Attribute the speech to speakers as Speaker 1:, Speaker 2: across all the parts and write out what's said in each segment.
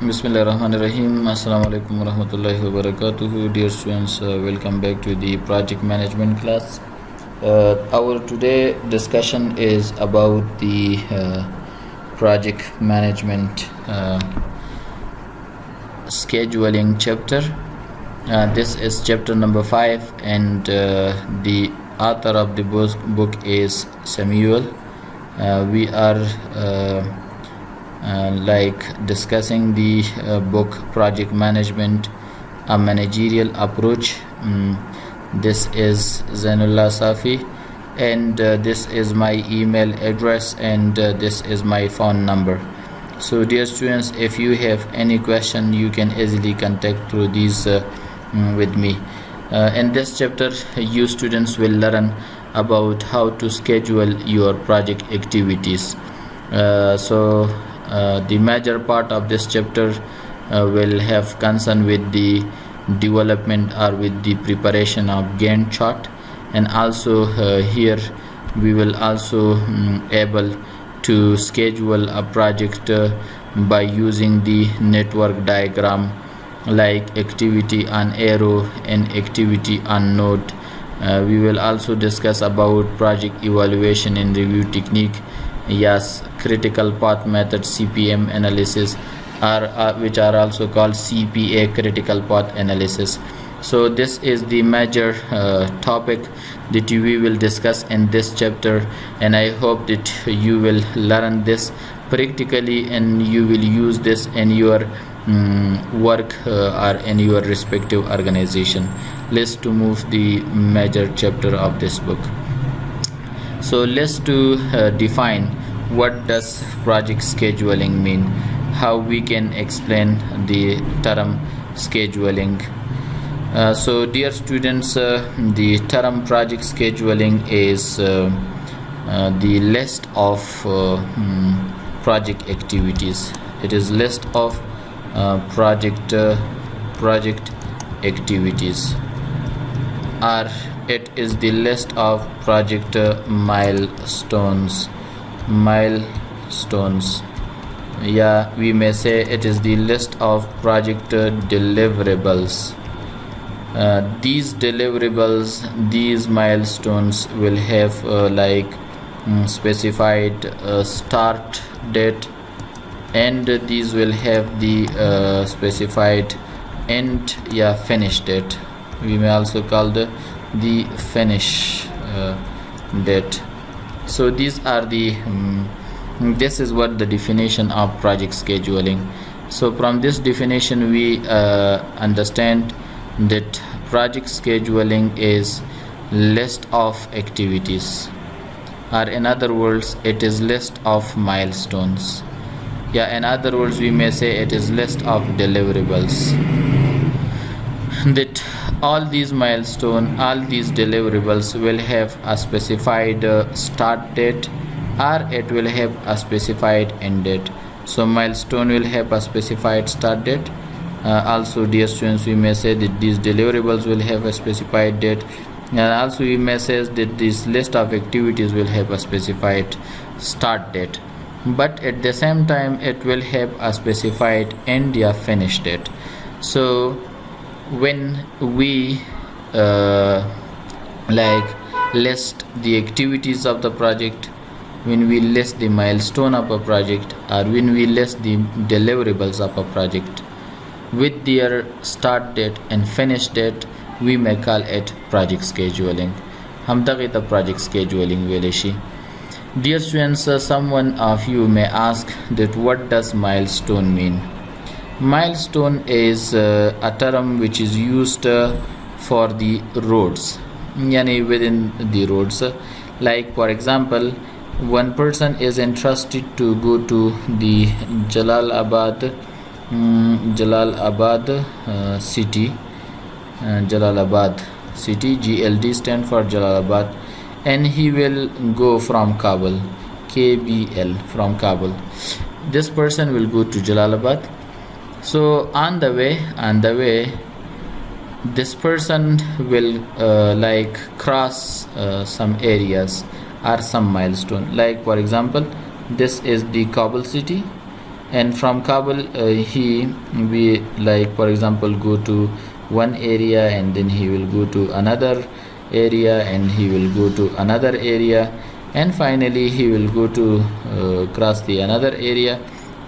Speaker 1: Bismillahirrahmanirrahim. Assalamu alaikum warahmatullahi wabarakatuh. Dear students, welcome back to the project management class. Our today discussion is about the project management scheduling chapter. This is chapter number 5, and the author of the book is Samuel. We are discussing the book Project Management, a Managerial Approach. This is Zainullah Safi, and this is my email address, and this is my phone number. So dear students, if you have any question, you can easily contact through these with me. In this chapter, you students will learn about how to schedule your project activities. The major part of this chapter will have concern with the development or with the preparation of Gantt chart, and also here we will also able to schedule a project by using the network diagram, like activity on arrow and activity on node. We will also discuss about project evaluation and review technique. Yes, critical path method, CPM analysis, which are also called CPA, critical path analysis. So this is the major topic that we will discuss in this chapter, and I hope that you will learn this practically and you will use this in your work or in your respective organization. Let's to move the major chapter of this book. So let's define what does project scheduling mean, how we can explain the term scheduling. So dear students, the term project scheduling is the list of project activities. It is list of project activities, or it is the list of project milestones. Yeah, we may say it is the list of project deliverables. These deliverables, these milestones will have specified start date, and these will have the specified end, finish date. We may also call the finish date. So these are the this is what the definition of project scheduling. So from this definition we understand that project scheduling is list of activities, or in other words it is list of milestones. In other words we may say it is list of deliverables, that all these milestones, all these deliverables will have a specified start date, or it will have a specified end date. So milestone will have a specified start date. Also dear students, we may say that these deliverables will have a specified date, and also we may say that this list of activities will have a specified start date, but at the same time it will have a specified end finish date. So when we list the activities of the project, when we list the milestone of a project, or when we list the deliverables of a project with their start date and finish date, we may call it project scheduling. हम तक इतना project scheduling वेलेशी. Dear students, someone of you may ask that what does milestone mean? Milestone is a term which is used for the roads, within the roads. Like for example, one person is entrusted to go to the Jalalabad city. Jalalabad city, GLD stand for Jalalabad, and he will go from Kabul, KBL, from Kabul. This person will go to Jalalabad. So on the way this person will cross some areas or some milestone. Like for example, this is the Kabul city, and from Kabul we like for example go to one area, and then he will go to another area, and he will go to another area, and finally he will go to cross the another area,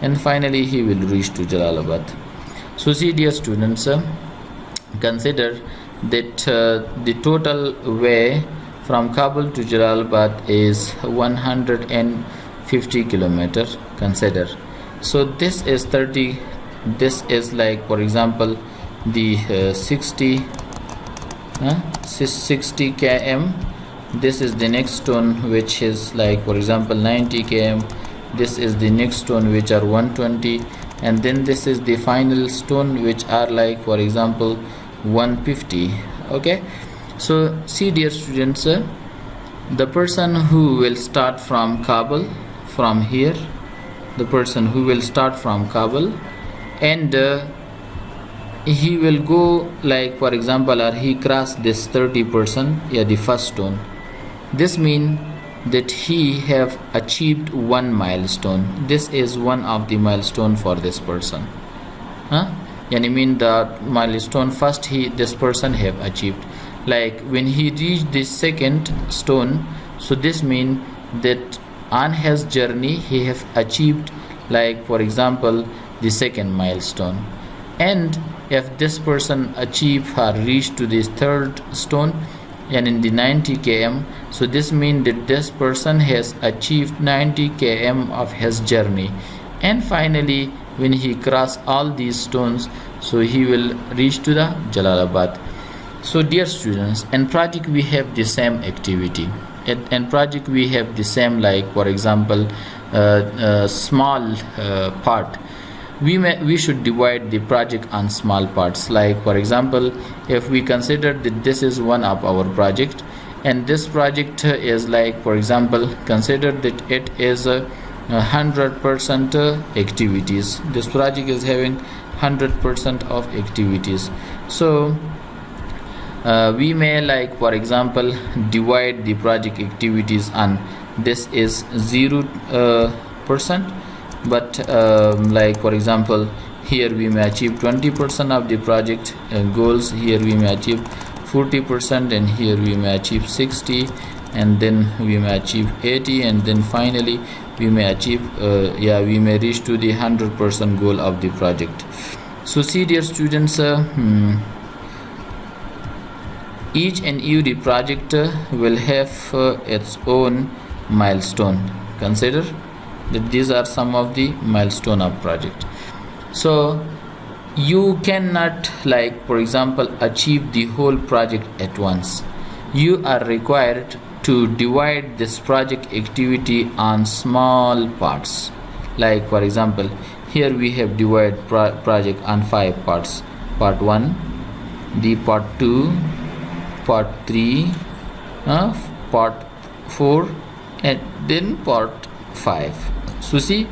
Speaker 1: and finally he will reach to Jalalabad. So see dear students, consider that the total way from Kabul to Jalalabad is 150 kilometers. Consider, so this is 30, this is like for example the 60 km. This is the next stone which is like for example 90 km. This is the next stone which are 120, and then this is the final stone which are like for example 150. Okay, so see dear students, the person who will start from Kabul, from here, the person who will start from Kabul, and he will go like for example, or he cross this 30%, yeah, the first stone. This means that he have achieved one milestone. This is one of the milestone for this person. Yani mean the milestone first this person have achieved. Like when he reached the second stone, so this means that on his journey he have achieved like for example the second milestone. And if this person achieve or reach to this third stone, and in the 90 km, so this means that this person has achieved 90 km of his journey. And finally when he cross all these stones, so he will reach to the Jalalabad. So dear students, in project we have the same activity. In project we have the same, like for example small part. We should divide the project on small parts. Like for example, if we consider that this is one of our project, and this project is like for example, consider that it is 100% activities. This project is having 100% of activities. So we may like for example divide the project activities on this is 0%, but like for example here we may achieve 20% of the project goals, here we may achieve 40%, and here we may achieve 60, and then we may achieve 80, and then finally we may achieve we may reach to the 100% goal of the project. So see dear students, each and every project will have its own milestone. Consider that these are some of the milestone of project. So you cannot like for example achieve the whole project at once. You are required to divide this project activity on small parts. Like for example, here we have divided project on 5 parts. Part 1, the part 2, part 3, part 4, and then part 5. So see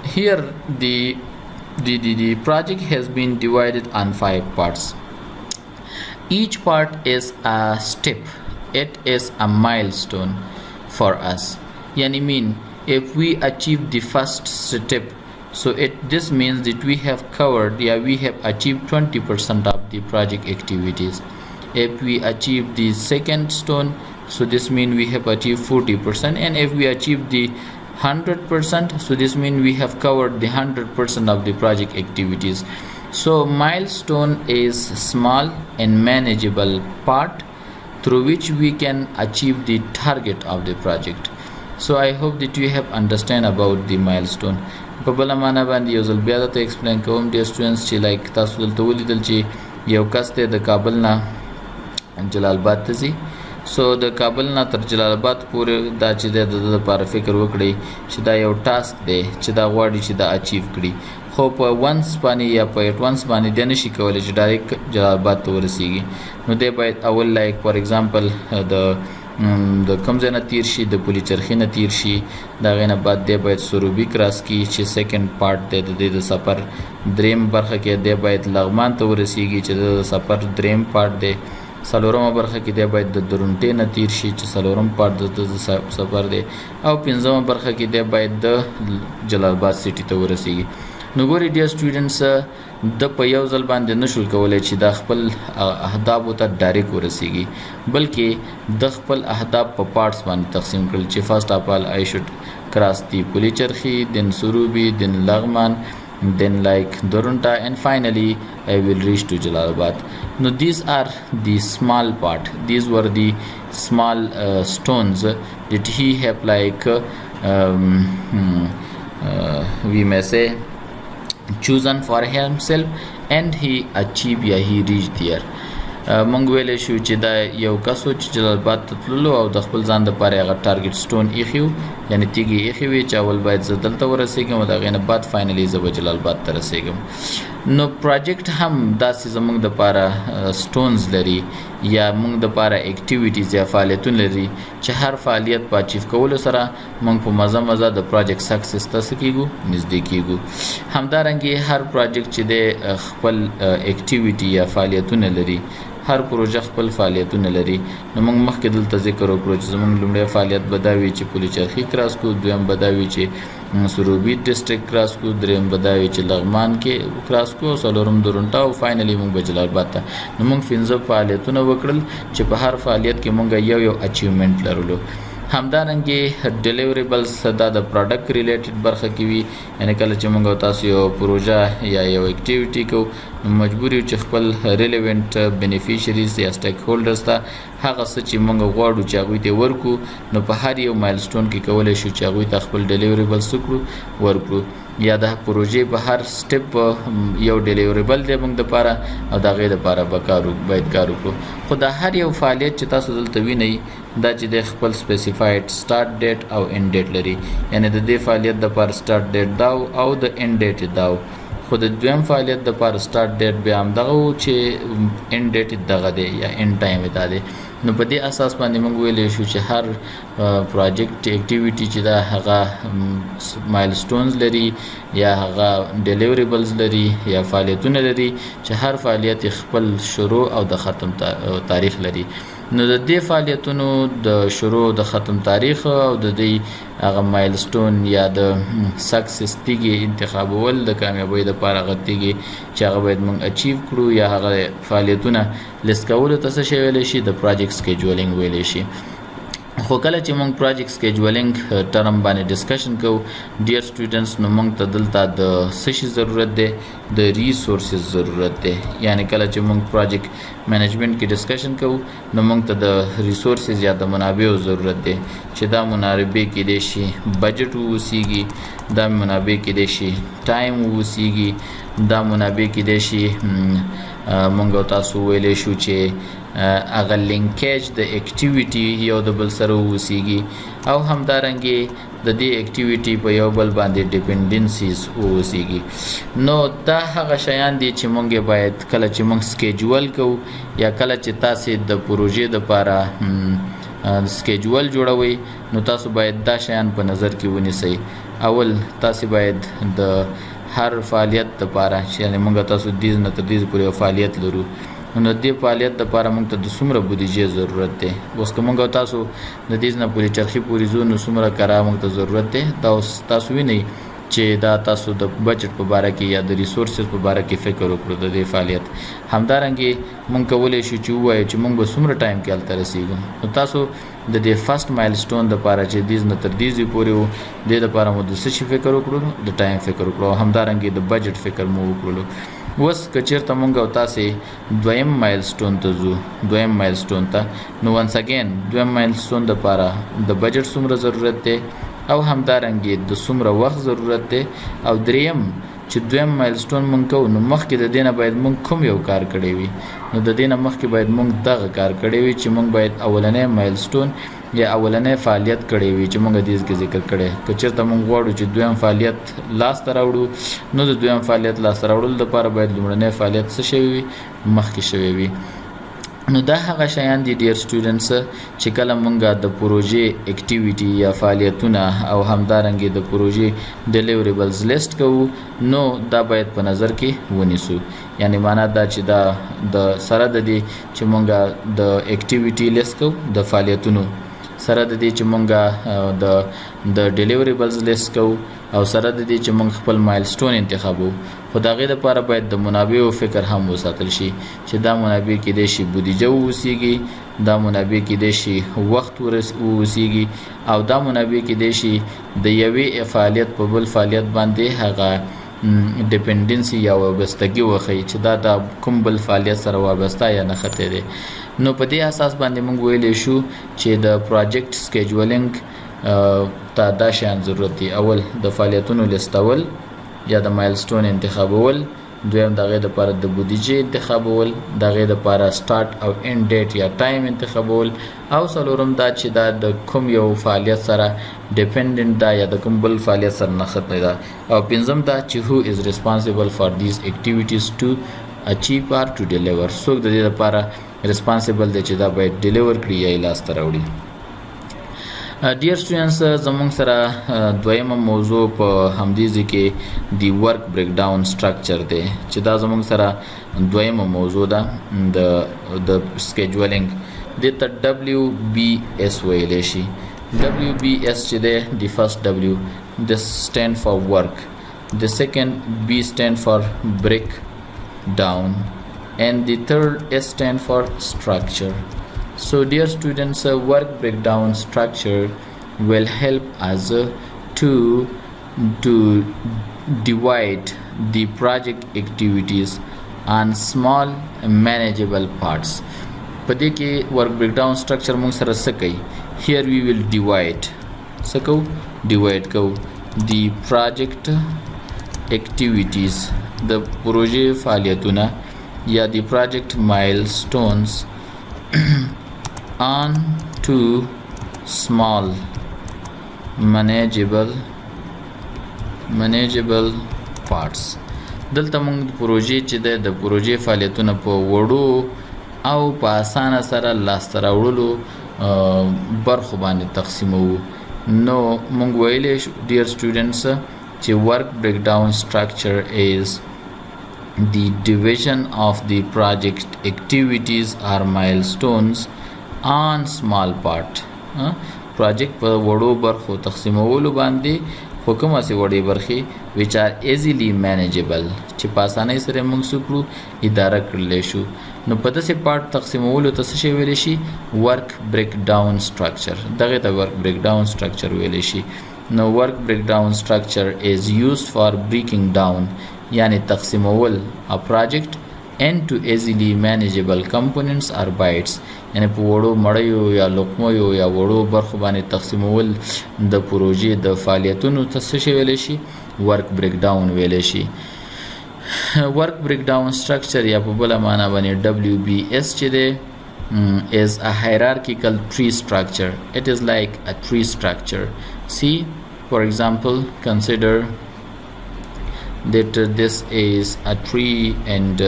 Speaker 1: here the project has been divided on 5 parts. Each part is a step, it is a milestone for us. Yani mean if we achieve the first step, so this means that we have covered, we have achieved 20% of the project activities. If we achieve the second stone, so this means we have achieved 40%, and if we achieve the 100%, so this means we have covered the 100% of the project activities. So milestone is small and manageable part through which we can achieve the target of the project. So I hope that you have understand about the milestone. په بل معنا باندې یو ځل بیا درته ایکسپلین کوم ډیر سټوډنټس چې لایک تاسو دلته ولیدل چې یو کس دی د کابل نه جلال آباد ته ځي. سو د کابل نه تر جلال آباد پورې دا چې د لپاره فکر وکړي چې دا یو ټاسک دی چې دا غواړي چې دا اچیو کړي، خو په ونس باندې یا په ایټونس باندې دی نشي کولی چې ډایرکټ جلال آباد ته ورسیږي. نو دی باید اول لایک فار ایگزامپل د کوم ځای نه تیر شي، د پلي چرخي نه تیر شي، د هغې نه بعد دی باید سروبي کراس کړي چې سیکنډ پارټ دی د دې د سفر دریم برخه کې دی باید لغمان ته ورسیږي چې د سفر دریم پارټ دی. څلورمه برخه کې دی باید د درونټې نه تیر شي چې څلورم پارت د سفر دی او پنځمه برخه کې دی باید د جلال آباد سټي ته ورسیږي. نو ګوري ډیر سټوډنټس د په یو ځل باندې نشول کولای چې د خپل اهدافو ته ډایرکټ ورسیږي بلکې د خپل اهداف په پارټس باندې تقسیم کړل چې فرست اف آل I should cross the Pulicherchi, then Surubi, then Lagman, then like Dorunta, and finally I will reach to Jalalabad. Now these are the small part. These were the small stones that he have like we may say chosen for himself and he achieved, he reached there. مونږ ویلی شو چې دا یو کس و چې جلال آباد ته تللو او د خپل ځان دپاره هغه ټارګټ سټون ایښي وو یعنې تیږې ایښې وې چې اول باید زه دلته ورسېږم او د هغې نه بعد فاینلي زه به جلال آباد ته رسېږم. نو پروجیکټ هم داسې زموږ دپاره سټونز لري یا موږ دپاره اکټیویټیز یا فعالیتونه لري چې هر فعالیت په اچیف کولو سره موږ په مزه د پروجیکټ سکسس ته څه کېږو نږدې کېږو. همدارنګې هر پروجیکټ چې دی خپل اکټیویټي یا فعالیتونه لري هر پروژه خپل فعالیتونه لري. نو موږ مخکې دلته ذکر وکړو چې زموږ لومړی فعالیت به دا وي چې پولیچرخي کراس کړو، دویم به دا وي چې سروبي ډسټرکټ کراس کړو، دریم به دا وي چې لغمان کې کراس کړو، څلورم درونټا او فاینلي موږ به جلال آباد ته. نو موږ 15 فعالیتونه وکړل چې په هر فعالیت کې موږ یو اچیومنټ لرلو. همدارنګې ډیلیوریبلز دا د پروډکټ ریلیټډ برخه کې وي یعنې کله چې موږ تاسو یو پروژه یا یو اکټیویټي کوو نو مجبور یو چې خپل ریلیونټ بینیفیشریز یا سټیک هولډرز ته هغه څه چې موږ غواړو چې هغوی ته ورکړو نو په هر یو مایلسټون کې کولی شو چې هغوی ته خپل ډیلیوریبلز څه ورکړو یا د پروژې په هر سټپ یو ډیلیوریبل دی موږ دپاره او د هغې دپاره به باید کار وکړو. خو دا هر یو فعالیت چې تاسو دلته وینئ دا چې د خپل سپیسیفاید سټارټ ډیټ او اینډ ډیټ لري یعنی د دې فعالیت دپاره سټارټ ډیټ دا او د اینډ ډیټ دا خو د دویم فعالیت دپاره سټارټ ډیټ بیا همدغه و چې اینډ ډیټ دغه دی یا اینډ ټایم دا دی. نو په دې اساس باندې موږ ویلی شو چې هر پروجیکټ اکټیویټي چې دا هغه مایلسټونز لري یا هغه ډیلیوریبلز لري یا فعالیتونه لري چې هر فعالیت خپل شروع او د ختم تاریخ لري. نو د دې فعالیتونو د شروع د ختم تاریخ او د دې هغه مایلسټون یا د سکسس تیږې انتخابول د کامیابۍ دپاره هغه تیږې چې هغه باید موږ اچیو کړو یا هغه فعالیتونه لیست کولو ته څه شی ویلی شي د پروجیکټ سکیجولینګ ویلی شي. خو کله چې موږ پروجیکټ سکیجولینګ ټرم باندې ډسکشن کوو ډیر سټوډنټس نو موږ ته دلته د څه شي ضرورت دی د ریسورسز ضرورت دی یعنی کله چې موږ پروجیکټ مینجمنټ کې ډسکشن کوو نو موږ ته د ریسورسز یا د منابعو ضرورت دی چې دا منابع کېدای شي بجټ ووسیږي دا منابع کېدای شي ټایم ووسیږي دا منابع کېدای شي موږ تاسو ویلی شو چې هغه لینکیج د اکټیویټي یو د بل سره ووسیږي او همدارنګې د دې اکټیویټي په یو بل باندې ډیپینډنسیز ووسیږي. نو دا هغه شیان دي چې موږ باید کله چې موږ سکیجول کوو یا کله چې تاسې د پروژې دپاره سکیجول جوړوئ نو تاسو باید دا شیان په نظر کې ونیسئ. اول تاسې باید د هر فعالیت دپاره یعنې موږ تاسو دیز نه تر دیز پورې یو فعالیت لرو نو د دې فعالیت دپاره موږ ته د څومره بودیجې ضرورت دی. اوس که موږ تاسو د دیز نه پورې چرخي پورې ځو نو څومره کرا موږ ته ضرورت دی دا اوس تاسو وینئ چې دا تاسو د بجټ په باره کې یا د ریسورسز په باره کې فکر وکړو د دې فعالیت. همدارنګې موږ کولی شو چې ووایو چې موږ به څومره ټایم کې هلته رسیږو نو تاسو د دې فرست مایلسټون دپاره چې دیز نه تر دیزې پورې و دې دپاره مو د څه شي فکر وکړو د ټایم فکر وکړو او همدارنګې د بجټ فکر مو وکړلو. اوس که چېرته موږ او تاسې دویم مایلسټون ته ځو دویم مایلسټون ته نو ونس اګین دویم مایلسټون دپاره د بجټ څومره ضرورت دی او همدارنګې د څومره وخت ضرورت دی او دریم چې دویم مایلسټون موږ کوو نو مخکې د دې نه باید موږ کوم یو کار کړی وي نو د دې نه مخکې باید موږ دغه کار کړی وي چې موږ باید اولنی مایلسټون یا اولنی فعالیت کړی وي چې موږ دې کې ذکر کړی. که چېرته موږ غواړو چې دویم فعالیت لاسته راوړو نو د دویم فعالیت لاسته راوړلو دپاره باید لومړنی فعالیت څه شوی وي مخکې شوی وي. نو دا هغه شیان دي ډیر سټوډنټس چې کله مونږه د پروژې اکټیویټي یا فعالیتونه او همدارنګه د پروژې ډیلیوریبلز لیست کوو نو دا باید په نظر کې ونیسو یعنی معنا دا چې دا د سره د دې چې مونږه د اکټیویټي لیست کوو د فعالیتونو سره د دې چې مونږه د ډیلیوریبلز لیست کوو او سره د دې چې مونږ خپل مایلسټون انتخابو خو د هغې دپاره باید د منابعو فکر هم وساتل شي چې دا منابع کیدای شي بودیجه ووسیږي دا منابع کیدای شي وخت ووسیږي او دا منابع کیدای شي د یوې فعالیت په بل فعالیت باندې هغه ډیپندنسي یا وابستګي وښیي چې دا د کوم بل فعالیت سره وابسته یا نښتی دی نو په دې اساس باندې موږ ویلی شو چې د پروجیکټ سکیجولینګ ته دا شیان ضرورت دی اول د فعالیتونو لیستول یا د مایلسټون انتخابول دویم د هغې دپاره د بودیجې انتخابول د هغې دپاره سټارټ او اینډ ډیټ یا ټایم انتخابول او څلورم دا چې دا د کوم یو فعالیت سره ډیپینډنټ ده یا د کوم بل فعالیت سره نښتی ده او پنځم دا چې هو از ریسپانسیبل فار دیز اکټیویټیز ټو اچیو آر ټو ډیلیور څوک د دې لپاره ریسپانسیبل دی چې دا باید ډیلیور کړي یا یې لاسته راوړي ډیر سټوډنټس زموږ سره دویمه موضوع په همدې ځای کې دی ورک بریک ډاون سټرکچر دی چې دا زموږ سره دویمه موضوع ده د سکیجولینګ دې ته WBS ویلی شي WBS چې دی د فرست W د stand for work the second B stand for break down and the third S stand for structure. So dear students, work breakdown structure will help us to divide the project activities on small manageable parts. په دې کې work breakdown structure موږ سره څه کوي here we will divide څه کوو divide کوو the project activities د پروژې فعالیتونه یا the project milestones on to small manageable parts دلته موږ د پروژې چې د پروژې فعالیتونه په وړو او په اسانه سره لاسته راوړلو برخو باندې تقسیمو نو موږ ویلی شو ډیر سټوډنټس چې ورک بریک ډاون سټرکچر از the division of the project activities or milestones on small part project په وړو برخو تقسیمولو باندې خو کومه سي وړې برخې which are easily manageable چې په اسانۍ سره موږ سکړو اداره کړلی شو نو په داسې پارت تقسیمولو ته څه شی ویلی شي ورک بریک ډاون سټرکچر دغې ته ورک بریک ډاون سټرکچر ویلی شي نو ورک بریک ډاون سټرکچر is used for breaking down یعنی تقسیمول a project into easily manageable components or bytes یعنی په وړو مړیو یا لقمو یا وړو برخو باندې تقسیمول د پروژې د فعالیتونو ته څه شی ویلی شي ورک بریک ډاون ویلی شي ورک بریک ډاون سټرکچر یا په بله معنا باندې WBS چې دی is a hierarchical tree structure it is like a tree structure see for example consider that this is a tree and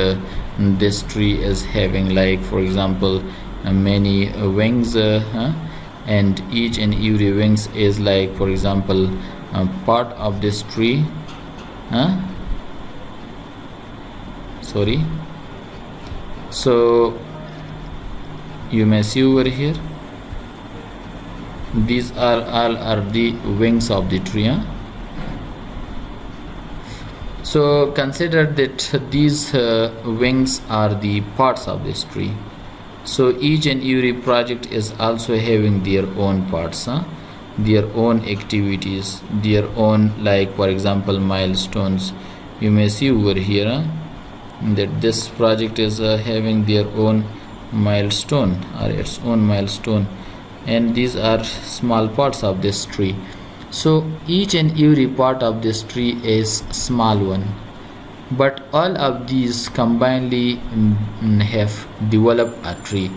Speaker 1: this tree is having like for example many wings and each and every wings is like for example part of this tree sorry so you may see over here these are all are the wings of the tree So consider that these wings are the parts of this tree. So each and every project is also having their own parts, their own activities, their own like for example milestones. You may see over here that this project is having their own milestone or its own milestone and these are small parts of this tree. So each and every part of this tree is small one but all of these combinedly have developed a tree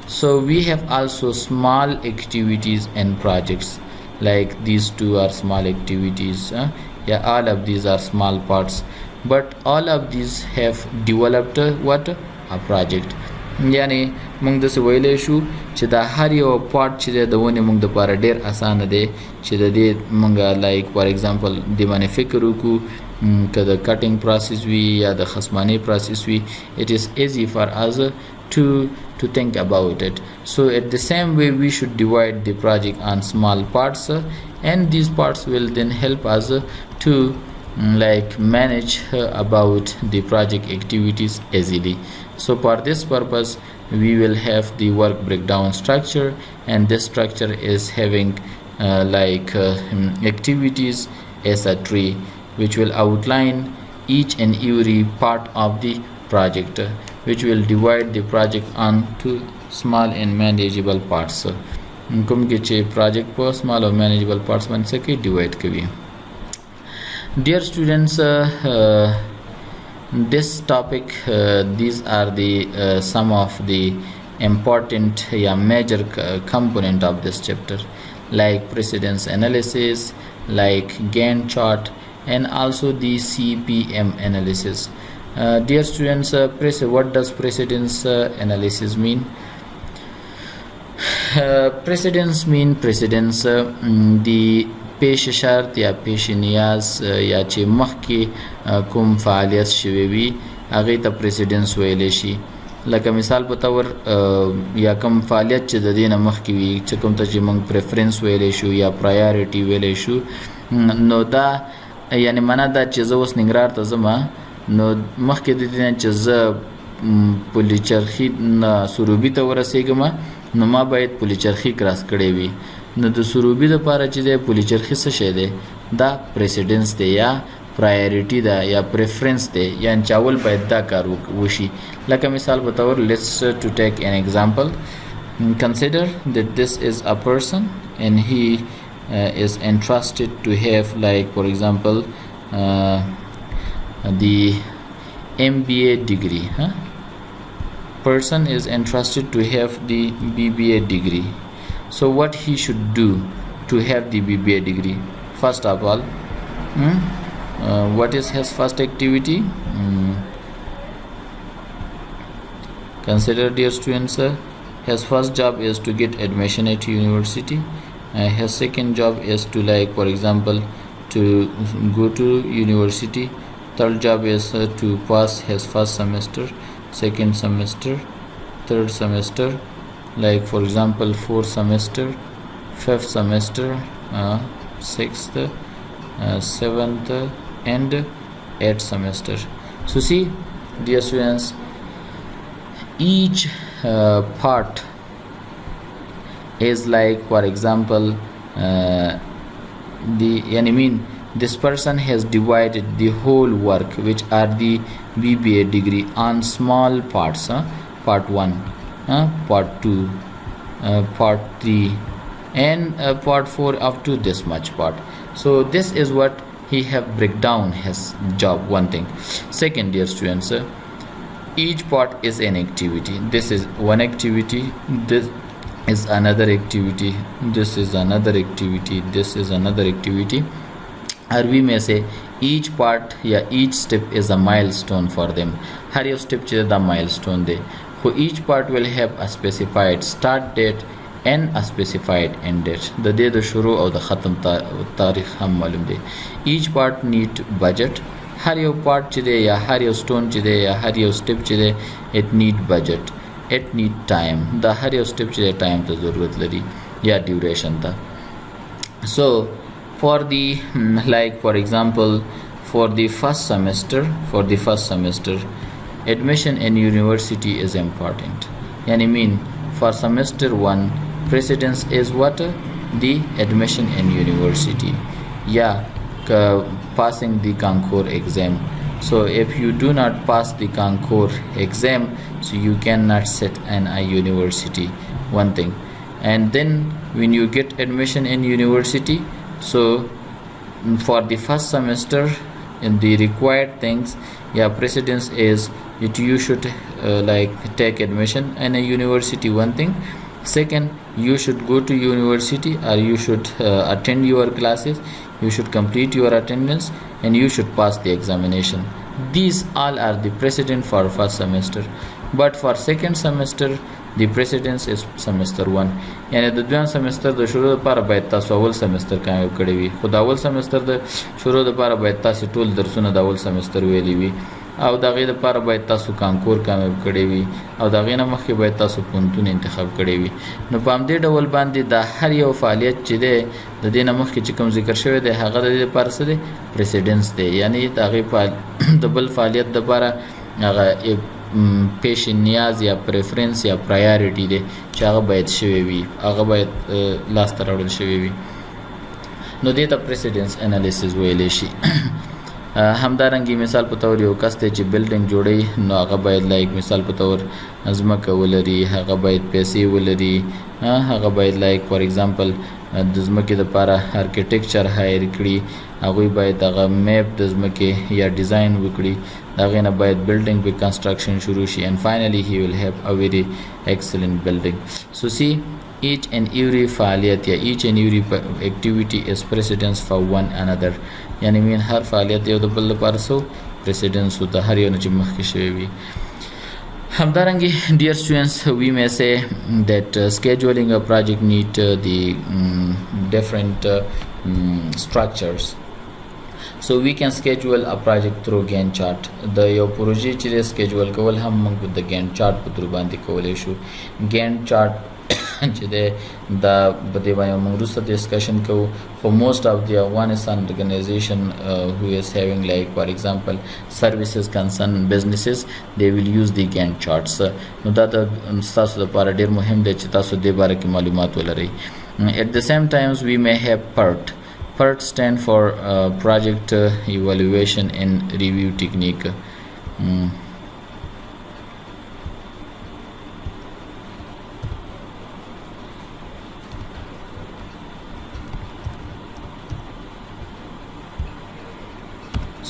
Speaker 1: so we have also small activities and projects like these two are small activities yeah all of these are small parts but all of these have developed what a project yani موږ د څه ویلی شو چې دا هر یو پارټ چې دی د ونې موږ دپاره ډېر اسانه دی چې د دې موږ لایک فار ایگزامپل د باندې فکر وکړو که د کټینګ پروسس وي یا د خصمانۍ پروسس وي it is easy for us to think about it. So at the same way we should divide the project on small parts and these parts will then help us to like manage about the project activities easily. So for this purpose we will have the work breakdown structure, and this structure is having activities as a tree which will outline each and every part of the project, which will divide the project onto small and manageable parts. کوم کې چې project په small or manageable parts باندې سکے divide کوي. Dear students, this topic these are the some of the important major component of this chapter, like precedence analysis, like Gantt chart, and also the CPM analysis. Dear students, what does precedence analysis mean? Precedence the پیش شرط یا پیش نیاز یا چې مخکې کوم فعالیت شوی وي هغې ته پریسیډنس ویلی شي. لکه مثال په طور یا کوم فعالیت چې د دې نه مخکې وي چې کوم ته چې موږ پریفرنس ویلی شو یا پرایارټي ویلی شو، نو دا یعنی معنا دا چې زه اوس ننګرهار ته ځم، نو مخکې د دې نه چې زه پلچرخي نه سروبي ته ورسېږم نو ما باید پلچرخي کراس کړی وي. نو د سروبي دپاره چې دی پلچرخي څه شی دی؟ دا پریسیډنس دی یا پرایورټي ده یا پریفرنس دی، یعنې چې اول باید دا کار وشي. لکه مثال په طور لیټس ټو ټیک ان ایگزامپل. Consider that this is a person and he is entrusted to have like for example the MBA degree. Person is entrusted to have the BBA degree. So what he should do to have the BBA degree? First of all, what is his first activity? Consider, dear students, his first job is to get admission at university. His second job is to like for example to go to university. Third job is to pass his first semester, second semester, third semester, like for example fourth semester, fifth semester, sixth, seventh and eighth semester. So see, dear students, each part is like for example this person has divided the whole work which are the BBA degree on small parts, part 1, part 2, part 3 and part 4 up to this much part. So this is what he have break down his job. One thing. Second, dear students, each part is an activity. This is one activity, this is another activity, this is another activity, this is another activity, or we may say each part या each step is a milestone for them. हर एक step چې دا milestone دی. For each part will have a specified start date and a specified end date. د دې د شروع او د ختم تاریخ هم معلوم دی. Each part need budget. هر یو part چې دی یا هر یو stone چې دی یا هر یو step چې دی it need budget. It need time. دا هر یو step چې دی time ته ضرورت لري یا duration ته. So for the like for example for the first semester admission in university is important. Yani for semester 1 precedence is what? The admission in university, passing the concours exam. So if you do not pass the concours exam, so you cannot sit in a university. One thing. And then when you get admission in university, so for the first semester in the required things, precedence is that you should like take admission in a university. One thing. Second, you should go to university or you should attend your classes, you should complete your attendance and you should pass the examination. These all are the precedent for first semester. But for second semester the precedence is semester 1 یعنی د دویم سمستر د شروع لپاره باید تاسو اول سمستر کامیاب کړی وي خو د اول سمستر د شروع لپاره باید تاسو ټول درسونه د اول سمستر ویلي وي او د غیر لپاره باید تاسو کانکور کامیاب کړی وي او د غیر مخکې باید تاسو پونتون انتخاب کړی وي نو په همدې ډول باندې د هر یو فعالیت چې دی د دې نه مخکې چې کوم ذکر شوی دی هغه د دې لپاره څه دی پریسیډنس دی یعنی د هغې د بل فعالیت لپاره هغه پیش نیاز یا پریفرنس یا پرایورټي دی چې هغه باید شوی وي هغه باید لاسته راوړل شوی وي نو دې ته پریسیډنس انالیسیس ویلی شي همدارنګه مثال په تور یو کس ته چې بلډینګ جوړي نو هغه باید لایک مثال په تور ځمکه ولري هغه باید پیسې ولري هغه باید لایک فار ایگزامپل د ځمکې لپاره ارکیټیکچر هایر کړي هغه باید هغه میپ د ځمکې یا ډیزاین وکړي هغه نه باید بلډینګ به کنسټرکشن شروع شي and finally he will have a very excellent building so see each and every فعالیت یا each and every activity is precedence for one another یعنی مین هر فعالیت یو د بل لپاره سو precedence او د هر یو نه چې مخکې شوی وي همدارنګه dear students we may say that scheduling a project need the different structures so we can schedule a project through Gantt chart د یو پروژې چې schedule کول هم موږ د Gantt chart په تر باندې کولای شو Gantt chart چې دا په دې باندې موږ وروسته ډسکشن کوو for most of the Afghanistan organization who is having like for example services concern businesses they will use the Gantt charts نو دا تاسو لپاره ډیر مهم دی چې تاسو دې باره کې معلومات ولرئ at the same times we may have PERT stand for project evaluation and review technique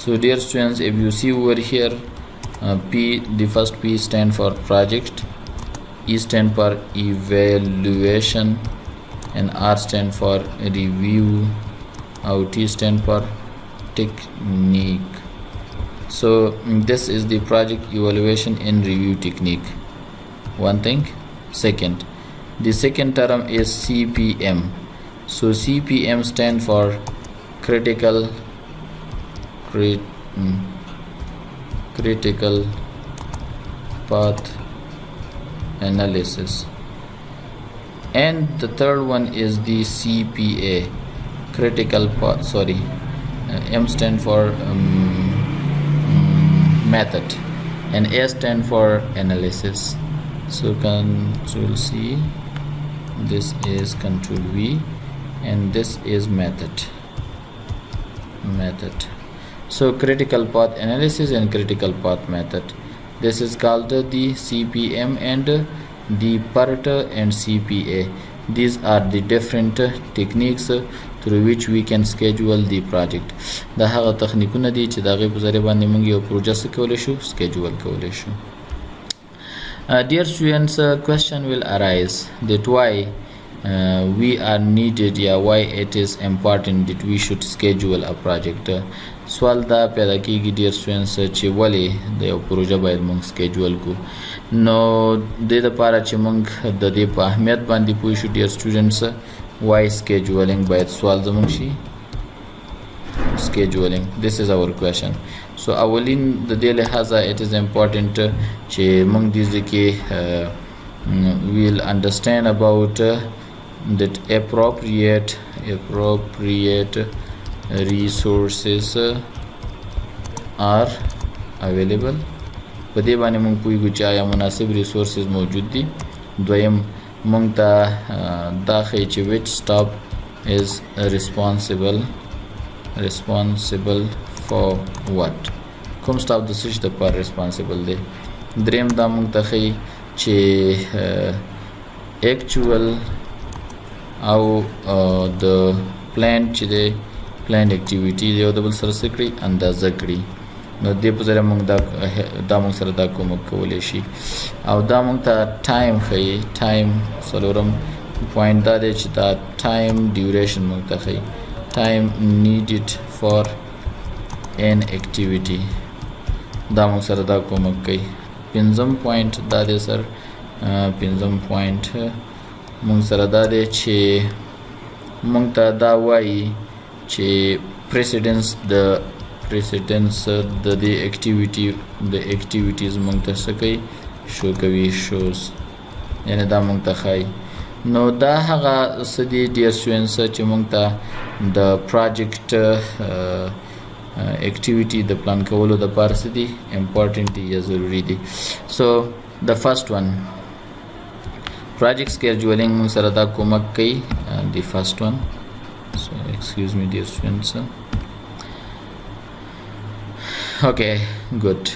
Speaker 1: So dear students, if you see over here P, the first P stand for project, E stand for evaluation and R stand for review, T stand for technique. So this is the project evaluation and review technique. One thing. Second, the second term is CPM. So CPM stand for critical path analysis and the third one is the CPA critical path M stand for method and A stand for analysis so control C this is control V and this is method so critical path analysis and critical path method this is called the CPM and the PERT and CPA these are the different techniques through which we can schedule the project دا هغه تخنیکونه دي چې دا غي په ذریعہ باندې موږ یو پروژه سکولای شو schedule کولای شو dear students question will arise that why we are needed why it is important that we should schedule a project سوال دا پیدا کیږي dear students چې ولې د یو پروژه باید موږ schedule کو نو د دې لپاره چې موږ د دې په اهمیت باندې پوه شو dear students why scheduling باید سوال زموږ شي scheduling this is our question so اولین د دې لحاظه it is important چې موږ دې کې will understand about that appropriate resources are available په دې باندې موږ پوهیږو چې آیا مناسب resources موجود دي دویم موږ ته دا ښیي چې which staff is responsible for what کوم staff د څه شي لپاره responsible دی دریم دا موږ ته ښیي چې actual او د پلان چې دی پلان اکټیویټي دی او د بل سره څه کړي اندازه کړي نو دې په ذریعه موږ دا موږ سره دا کومک کولی شي او دا موږ ته ټایم ښیي ټایم څلورم پوینټ دا دی چې دا ټایم ډیوریشن موږ ته ښیي ټایم نیډډ فار ان اکټیویټي دا موږ سره دا کومک کوي پنځم پوینټ دا دی سر پنځم پوینټ مونږ سره دا دی چې مونږ ته دا وایي چې پریسیډنس د دې اکټیویټیز مونږ ته څه کوي شو کوي شوز یعنی دا مونږ ته ښایي نو دا هغه څه دي ډیر سټوډنټس چې مونږ ته د پروجیکټ اکټیویټي د پلان کولو د پاره څه دي امپورټنټ دي یا ضروری دي سو د فرست ون project scheduling مونږ سره دا کومک کوي the first one so excuse me dear students okay good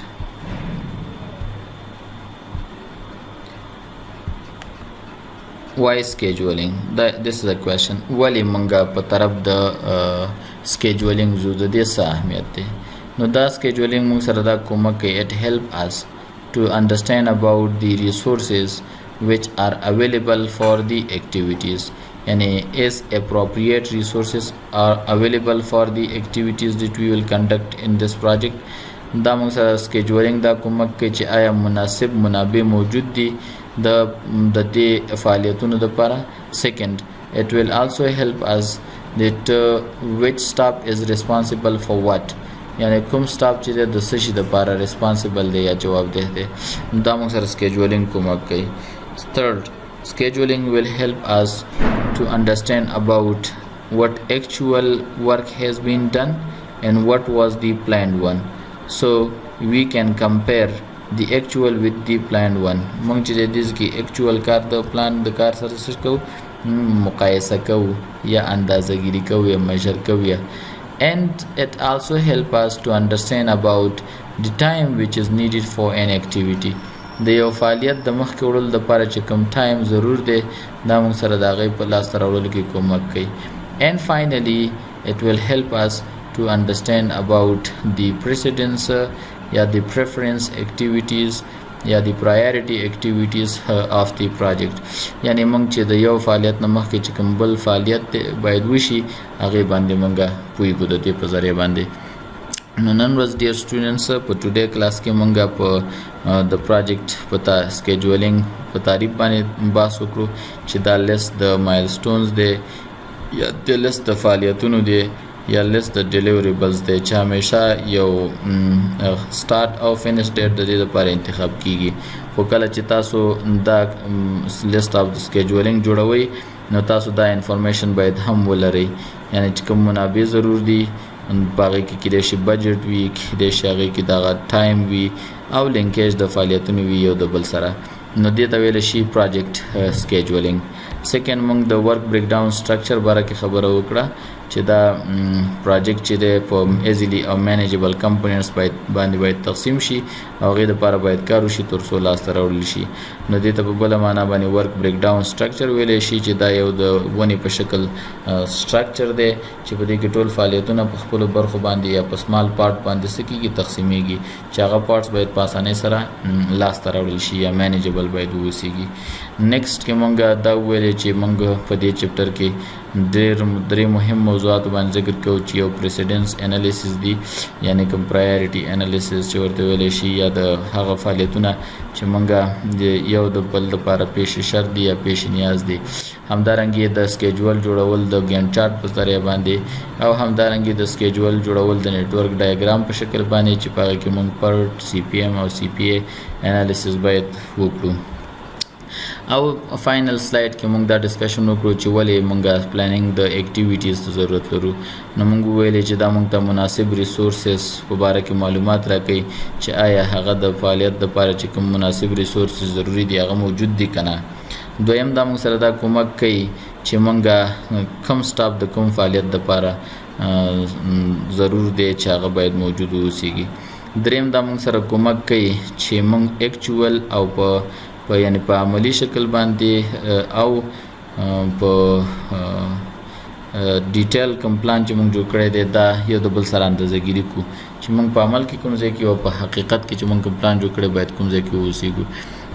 Speaker 1: why scheduling this is a question ولی مونږه په طرف د scheduling زو د دې څه اهمیت دی نو دا scheduling مونږ سره دا کومک کوي it help us to understand about the resources which are available for the activities yani is appropriate resources are available for the activities that we will conduct in this project دا موږ سره scheduling دا کومک کوي چې آیا مناسب منابع موجود دي د دې فعالیتونو لپاره second it will also help us that which staff is responsible for what یعنی کوم سټاف چې د څه شي لپاره responsible دی یا جوابدeh دی دا موږ سره scheduling کومک کوي third scheduling will help us to understand about what actual work has been done and what was the planned one so we can compare the actual with the planned one موږ چې د دې کې actual کار د پلان د کار سره څه کوو مقایسه کوو یا اندازه‌ګیری کوو یا measure کوو and it also help us to understand about the time which is needed for an activity د یو فعالیت د مخکې وړلو لپاره چې کوم ټایم ضرور دی دا موږ سره د هغې په لاسته راوړلو کې کومک کوي and finally it will help us to understand about the precedence یا the preference activities یا the priority activities of the project یعنی موږ چې د یو فعالیت نه مخکې چې کوم بل فعالیت باید وشي هغې باندې موږ پوهیږو د دې په ذریعه باندې نو نن ورځ ډیر سټوډنټس په ټوډے کلاس کې مونږه په د پروجیکټ په سکیجولینګ په تعریف باندې بحث وکړو چې دا لیست د مایلسټونز دی یا د لیست د فعالیتونو دی یا لیست د ډیلیوریبلز دی چې همیشه یو سٹارټ او فینش ډیټ د دې لپاره انتخاب کیږي خو کله چې تاسو دا لیست اف د سکیجولینګ جوړوي نو تاسو دا انفارمیشن باید هم ولرئ یعنی چې کوم منابع ضرور دي باغې کې کېدای شي بجټ وي کېدای شي هغې کې دغه ټایم وي او لینکیج د فعالیتونو وي یو د بل سره نو دې ته ویلی شي پروجیکټ سکیجولینګ سیکنډ موږ د ورک بریک ډاون سټرکچر باره کې خبره وکړه چې دا پروجیکټ چې دی په ایزیلی او مینیجبل کمپوننټس باندې باید تقسیم شي او هغې دپاره باید کار وشي تر څو لاسته راوړل شي نو دې ته په بله معنا باندې ورک بریک ډاون سټرکچر ویلی شي چې دا یو د ونې په شکل سټرکچر دی چې په دې کې ټول فعالیتونه په خپلو برخو باندې یا په سمال پارټ باندې څه کېږي تقسیمیږي چې هغه پارټس باید په اسانۍ سره لاسته راوړل شي یا مینیجبل باید واوسیږي نیکسټ کې مونږ دا وویلې چې مونږ په دې چپټر کې درې مهم موضوعات باندې ذکر کوو چې یو پریسیډنس انالیسیس دی یعنی کوم پرایورټي انالیسیس چې ورته ویلی شي یا د هغه فعالیتونه چې مونږ د یو د بل لپاره پیش شرط دي یا پیش نیاز دي همدارنګې د سکیجول جوړول د ګینټ چارټ په ذریعه باندې او همدارنګې د سکیجول جوړول د نیټورک ډایګرام په شکل باندې چې په هغه کې مونږ پرټ سی پی ایم او سی پی ای انالیسیس باید وکړو او فائنل سلاید کې موږ دا ډسکشن وکړو چې ولې موږ پلانینګ د اکټیویټیز ته ضرورت لرو نو موږ ویلې چې دا موږ ته مناسب ریسورسز په باره کې معلومات راکوي چې آیا هغه د فعالیت لپاره چې کوم مناسب ریسورسز ضروری دي هغه موجود دي که نه دویم دا موږ سره دا کومک کوي چې موږ کم سټاف د کوم فعالیت لپاره ضرور دی چې هغه باید موجود اوسیږي دریم دا موږ سره کومک کوي چې موږ اکچوال او په یعنی په عملی شکل باندې او په ډیټیل کوم پلان چې موږ جوړ کړی دی دا یو د بل سره اندازه‌ګیري کوو چې موږ په عمل کې کوم ځای کې او په حقیقت کې چې موږ کوم پلان جوړ کړی باید کوم ځای کې واوسیږو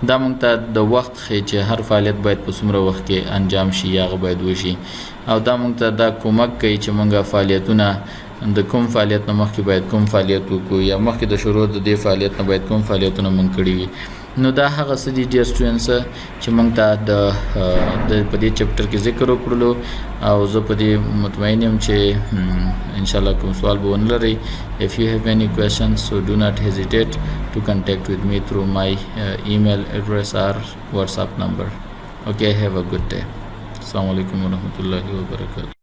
Speaker 1: دا موږ ته د وخت ښیي چې هر فعالیت باید په څومره وخت کې انجام شي یا هغه باید وشي او دا موږ ته دا کومک کوي چې موږ فعالیتونه د کوم فعالیت نه مخکې باید کوم فعالیت وکړو یا مخکې د شروع د دې فعالیت نه باید کوم فعالیتونه موږ کړي وي نو دا هغه څه دي ډیر سټوډنټس چې موږ ته د په دې چپټر کې ذکر وکړلو او زه په دې مطمئن یم چې ان شاء الله کوم سوال به ونه لرئ. if you have any questions, so do not hesitate to contact with me through my email address or WhatsApp number. Okay, have a good day. Assalamu alaikum warahmatullahi wabarakatuh.